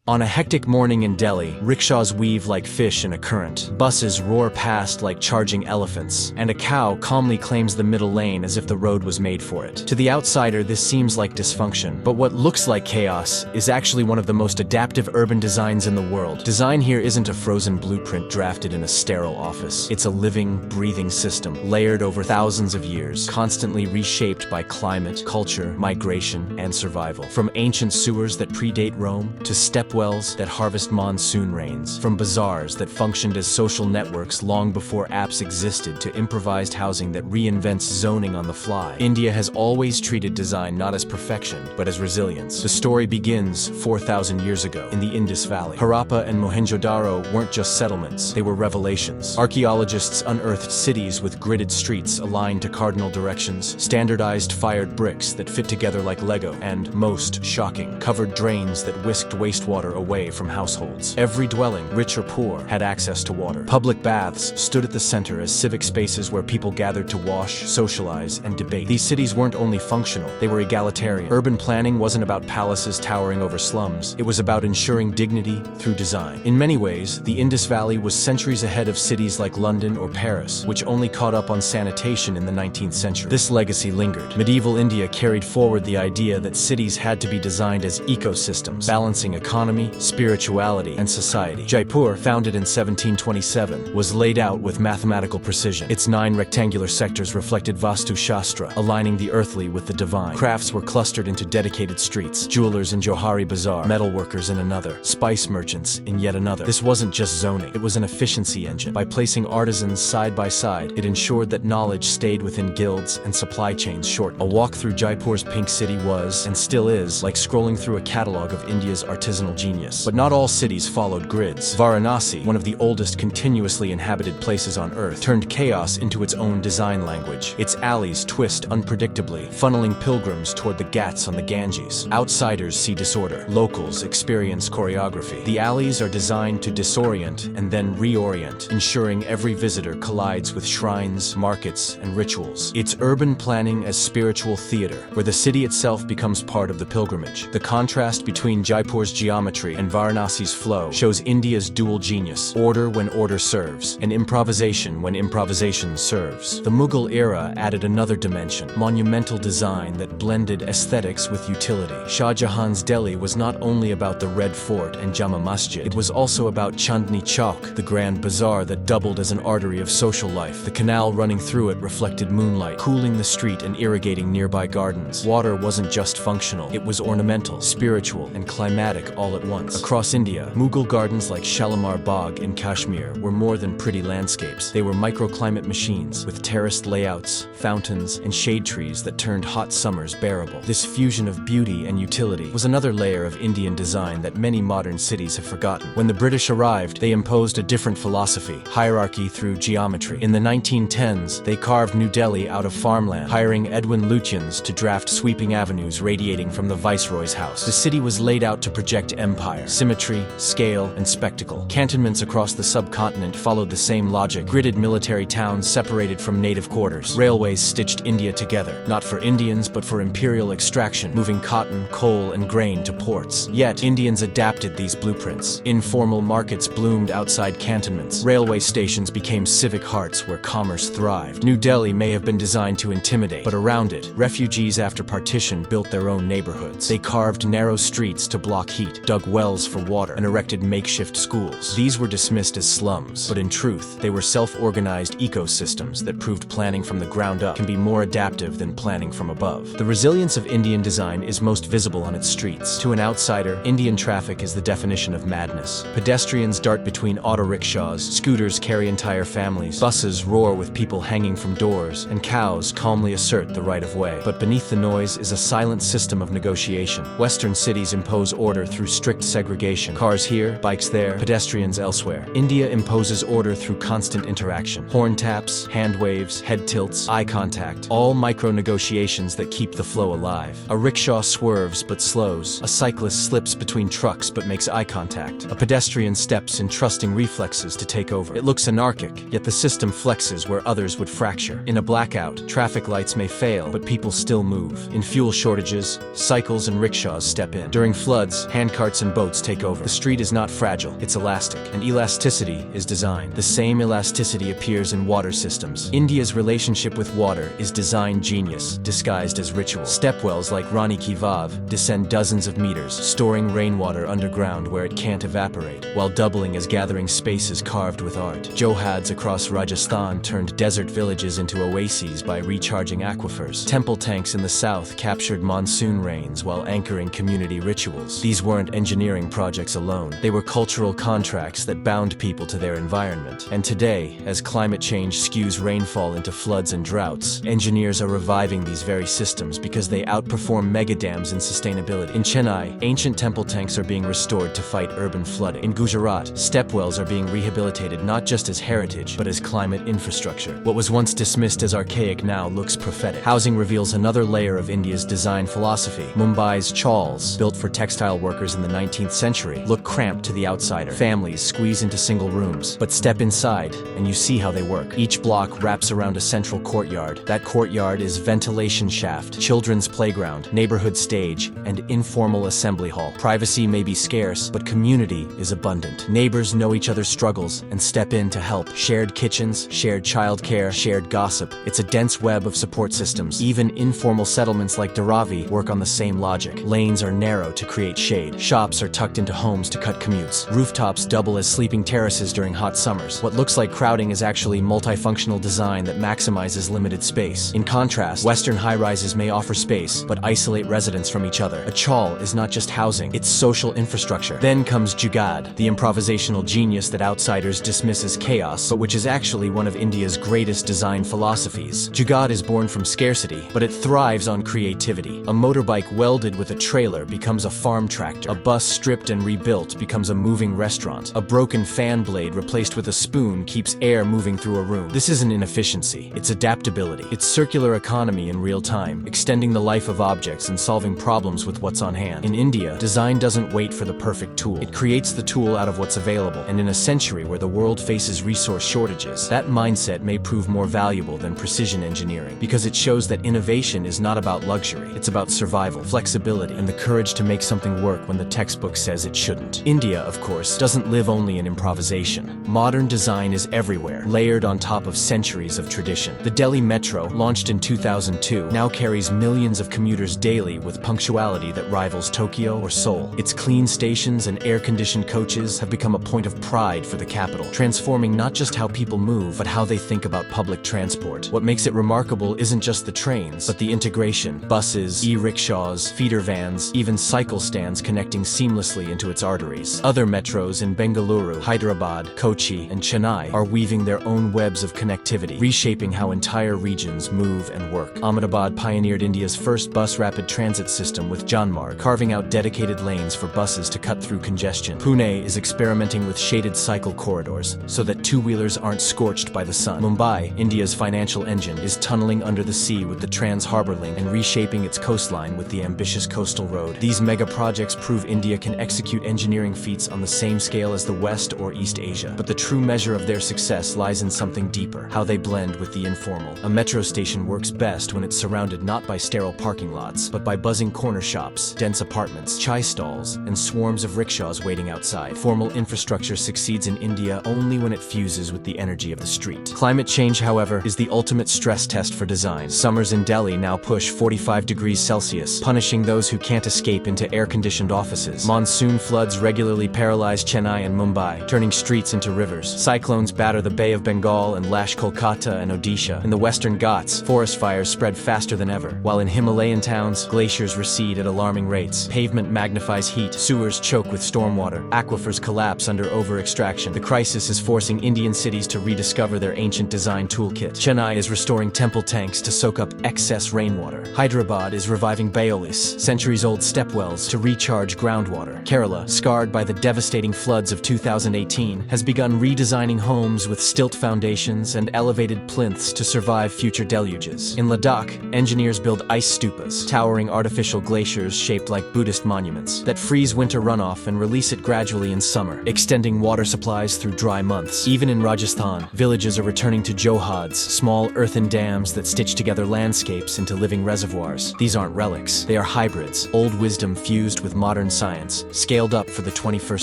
On a hectic morning in Delhi, rickshaws weave like fish in a current. Buses roar past like charging elephants, and a cow calmly claims the middle lane as if the road was made for it. To the outsider, this seems like dysfunction, but what looks like chaos is actually one of the most adaptive urban designs in the world. Design here isn't a frozen blueprint drafted in a sterile office. It's a living, breathing system, layered over thousands of years, constantly reshaped by climate, culture, migration, and survival. From ancient sewers that predate Rome, to stepwells that harvest monsoon rains, from bazaars that functioned as social networks long before apps existed to improvised housing that reinvents zoning on the fly. India has always treated design not as perfection, but as resilience. The story begins 4,000 years ago in the Indus Valley. Harappa and Mohenjo-daro weren't just settlements, they were revelations. Archaeologists unearthed cities with gridded streets aligned to cardinal directions, standardized fired bricks that fit together like Lego, and, most shocking, covered drains that whisked wastewater away from households. Every dwelling, rich or poor, had access to water. Public baths stood at the center as civic spaces where people gathered to wash, socialize, and debate. These cities weren't only functional, they were egalitarian. Urban planning wasn't about palaces towering over slums, it was about ensuring dignity through design. In many ways, the Indus Valley was centuries ahead of cities like London or Paris, which only caught up on sanitation in the 19th century. This legacy lingered. Medieval India carried forward the idea that cities had to be designed as ecosystems, balancing economy, spirituality, and society. Jaipur, founded in 1727, was laid out with mathematical precision. Its 9 rectangular sectors reflected Vastu Shastra, aligning the earthly with the divine. Crafts were clustered into dedicated streets, jewelers in Johari Bazaar, metalworkers in another, spice merchants in yet another. This wasn't just zoning, it was an efficiency engine. By placing artisans side by side, it ensured that knowledge stayed within guilds and supply chains shortened. A walk through Jaipur's Pink City was, and still is, like scrolling through a catalog of India's artisanal genius. But not all cities followed grids. Varanasi, one of the oldest continuously inhabited places on Earth, turned chaos into its own design language. Its alleys twist unpredictably, funneling pilgrims toward the Ghats on the Ganges. Outsiders see disorder. Locals experience choreography. The alleys are designed to disorient and then reorient, ensuring every visitor collides with shrines, markets, and rituals. It's urban planning as spiritual theater, where the city itself becomes part of the pilgrimage. The contrast between Jaipur's geometry and Varanasi's flow shows India's dual genius: order when order serves, and improvisation when improvisation serves. The Mughal era added another dimension: monumental design that blended aesthetics with utility. Shah Jahan's Delhi was not only about the Red Fort and Jama Masjid, it was also about Chandni Chowk, the grand bazaar that doubled as an artery of social life. The canal running through it reflected moonlight, cooling the street and irrigating nearby gardens. Water wasn't just functional, it was ornamental, spiritual, and climatic all at once. Across India, Mughal gardens like Shalimar Bagh in Kashmir were more than pretty landscapes. They were microclimate machines with terraced layouts, fountains, and shade trees that turned hot summers bearable. This fusion of beauty and utility was another layer of Indian design that many modern cities have forgotten. When the British arrived, they imposed a different philosophy: hierarchy through geometry. In the 1910s, they carved New Delhi out of farmland, hiring Edwin Lutyens to draft sweeping avenues radiating from the Viceroy's house. The city was laid out to project empire, symmetry, scale, and spectacle. Cantonments across the subcontinent followed the same logic: gridded military towns separated from native quarters. Railways stitched India together, not for Indians but for imperial extraction, moving cotton, coal, and grain to ports. Yet, Indians adapted these blueprints. Informal markets bloomed outside cantonments. Railway stations became civic hearts where commerce thrived. New Delhi may have been designed to intimidate, but around it, refugees after partition built their own neighborhoods. They carved narrow streets to block heat, dug wells for water, and erected makeshift schools. These were dismissed as slums, but in truth, they were self-organized ecosystems that proved planning from the ground up can be more adaptive than planning from above. The resilience of Indian design is most visible on its streets. To an outsider, Indian traffic is the definition of madness. Pedestrians dart between auto rickshaws, scooters carry entire families, buses roar with people hanging from doors, and cows calmly assert the right of way. But beneath the noise is a silent system of negotiation. Western cities impose order through strict segregation. Cars here, bikes there, pedestrians elsewhere. India imposes order through constant interaction. Horn taps, hand waves, head tilts, eye contact, all micro-negotiations that keep the flow alive. A rickshaw swerves but slows. A cyclist slips between trucks but makes eye contact. A pedestrian steps in trusting reflexes to take over. It looks anarchic, yet the system flexes where others would fracture. In a blackout, traffic lights may fail, but people still move. In fuel shortages, cycles and rickshaws step in. During floods, handcarts carts and boats take over. The street is not fragile, it's elastic. And elasticity is design. The same elasticity appears in water systems. India's relationship with water is design genius, disguised as ritual. Stepwells like Rani Ki Vav descend dozens of meters, storing rainwater underground where it can't evaporate, while doubling as gathering spaces carved with art. Johads across Rajasthan turned desert villages into oases by recharging aquifers. Temple tanks in the south captured monsoon rains while anchoring community rituals. These weren't engineering projects alone. They were cultural contracts that bound people to their environment. And today, as climate change skews rainfall into floods and droughts, engineers are reviving these very systems because they outperform megadams in sustainability. In Chennai, ancient temple tanks are being restored to fight urban flooding. In Gujarat, stepwells are being rehabilitated not just as heritage, but as climate infrastructure. What was once dismissed as archaic now looks prophetic. Housing reveals another layer of India's design philosophy. Mumbai's chawls, built for textile workers in the 19th century, look cramped to the outsider. Families squeeze into single rooms, but step inside and you see how they work. Each block wraps around a central courtyard. That courtyard is ventilation shaft, children's playground, neighborhood stage, and informal assembly hall. Privacy may be scarce, but community is abundant. Neighbors know each other's struggles and step in to help. Shared kitchens, shared childcare, shared gossip. It's a dense web of support systems. Even informal settlements like Dharavi work on the same logic. Lanes are narrow to create shade. Shops are tucked into homes to cut commutes. Rooftops double as sleeping terraces during hot summers. What looks like crowding is actually multifunctional design that maximizes limited space. In contrast, Western high-rises may offer space, but isolate residents from each other. A chawl is not just housing, it's social infrastructure. Then comes Jugaad, the improvisational genius that outsiders dismiss as chaos, but which is actually one of India's greatest design philosophies. Jugaad is born from scarcity, but it thrives on creativity. A motorbike welded with a trailer becomes a farm tractor. A bus stripped and rebuilt becomes a moving restaurant. A broken fan blade replaced with a spoon keeps air moving through a room. This isn't inefficiency, it's adaptability. It's circular economy in real time, extending the life of objects and solving problems with what's on hand. In India, design doesn't wait for the perfect tool. It creates the tool out of what's available. And in a century where the world faces resource shortages, that mindset may prove more valuable than precision engineering, because it shows that innovation is not about luxury. It's about survival, flexibility, and the courage to make something work when the textbook says it shouldn't. India, of course, doesn't live only in improvisation. Modern design is everywhere, layered on top of centuries of tradition. The Delhi Metro, launched in 2002, now carries millions of commuters daily with punctuality that rivals Tokyo or Seoul. Its clean stations and air-conditioned coaches have become a point of pride for the capital, transforming not just how people move, but how they think about public transport. What makes it remarkable isn't just the trains, but the integration. Buses, e-rickshaws, feeder vans, even cycle stands connecting seamlessly into its arteries. Other metros in Bengaluru, Hyderabad, Kochi, and Chennai are weaving their own webs of connectivity, reshaping how entire regions move and work. Ahmedabad pioneered India's first bus rapid transit system with Janmarg, carving out dedicated lanes for buses to cut through congestion. Pune is experimenting with shaded cycle corridors so that two-wheelers aren't scorched by the sun. Mumbai, India's financial engine, is tunneling under the sea with the Trans-Harbour Link and reshaping its coastline with the ambitious coastal road. These mega projects prove India can execute engineering feats on the same scale as the West or East Asia. But the true measure of their success lies in something deeper, how they blend with the informal. A metro station works best when it's surrounded not by sterile parking lots, but by buzzing corner shops, dense apartments, chai stalls, and swarms of rickshaws waiting outside. Formal infrastructure succeeds in India only when it fuses with the energy of the street. Climate change, however, is the ultimate stress test for design. Summers in Delhi now push 45 degrees Celsius, punishing those who can't escape into air-conditioned offices. Monsoon floods regularly paralyze Chennai and Mumbai, turning streets into rivers. Cyclones batter the Bay of Bengal and lash Kolkata and Odisha. In the Western Ghats, forest fires spread faster than ever, while in Himalayan towns, glaciers recede at alarming rates. Pavement magnifies heat, sewers choke with stormwater, aquifers collapse under over-extraction. The crisis is forcing Indian cities to rediscover their ancient design toolkit. Chennai is restoring temple tanks to soak up excess rainwater. Hyderabad is reviving Bayolis, centuries-old stepwells, to recharge groundwater. Kerala, scarred by the devastating floods of 2018, has begun redesigning homes with stilt foundations and elevated plinths to survive future deluges. In Ladakh, engineers build ice stupas, towering artificial glaciers shaped like Buddhist monuments, that freeze winter runoff and release it gradually in summer, extending water supplies through dry months. Even in Rajasthan, villages are returning to johads, small earthen dams that stitch together landscapes into living reservoirs. These aren't relics, they are hybrids, old wisdom fused with modern science, scaled up for the 21st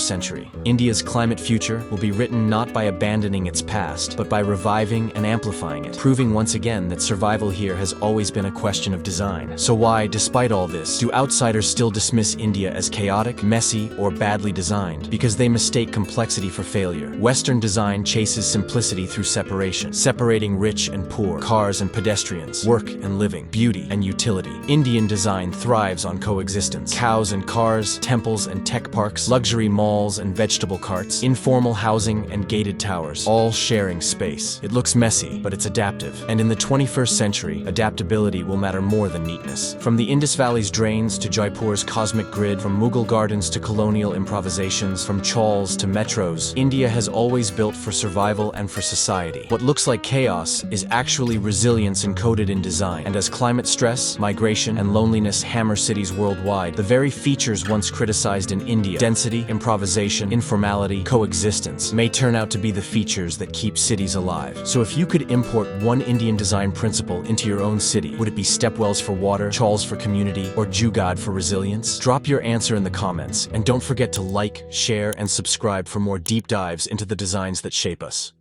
century. India's climate future will be written not by abandoning its past, but by reviving and amplifying it, proving once again that survival here has always been a question of design. So why, despite all this, do outsiders still dismiss India as chaotic, messy, or badly designed? Because they mistake complexity for failure. Western design chases simplicity through separation, separating rich and poor, cars and pedestrians, work and living, beauty and utility. Indian design thrives on coexistence. Cows and cars, temples and tech parks, luxury malls and vegetable carts, informal housing and gated towers, all sharing space. It looks messy, but it's adaptive. And in the 21st century, adaptability will matter more than neatness. From the Indus Valley's drains to Jaipur's cosmic grid, from Mughal gardens to colonial improvisations, from chawls to metros, India has always built for survival and for society. What looks like chaos is actually resilience encoded in design. And as climate stress, migration, and loneliness hammer cities worldwide, the very features once criticized in India, density, improvisation, informality, coexistence, may turn out to be the features that keep cities alive. So if you could import one Indian design principle into your own city, would it be stepwells for water, chawls for community, or jugad for resilience? Drop your answer in the comments, and don't forget to like, share, and subscribe for more deep dives into the designs that shape us.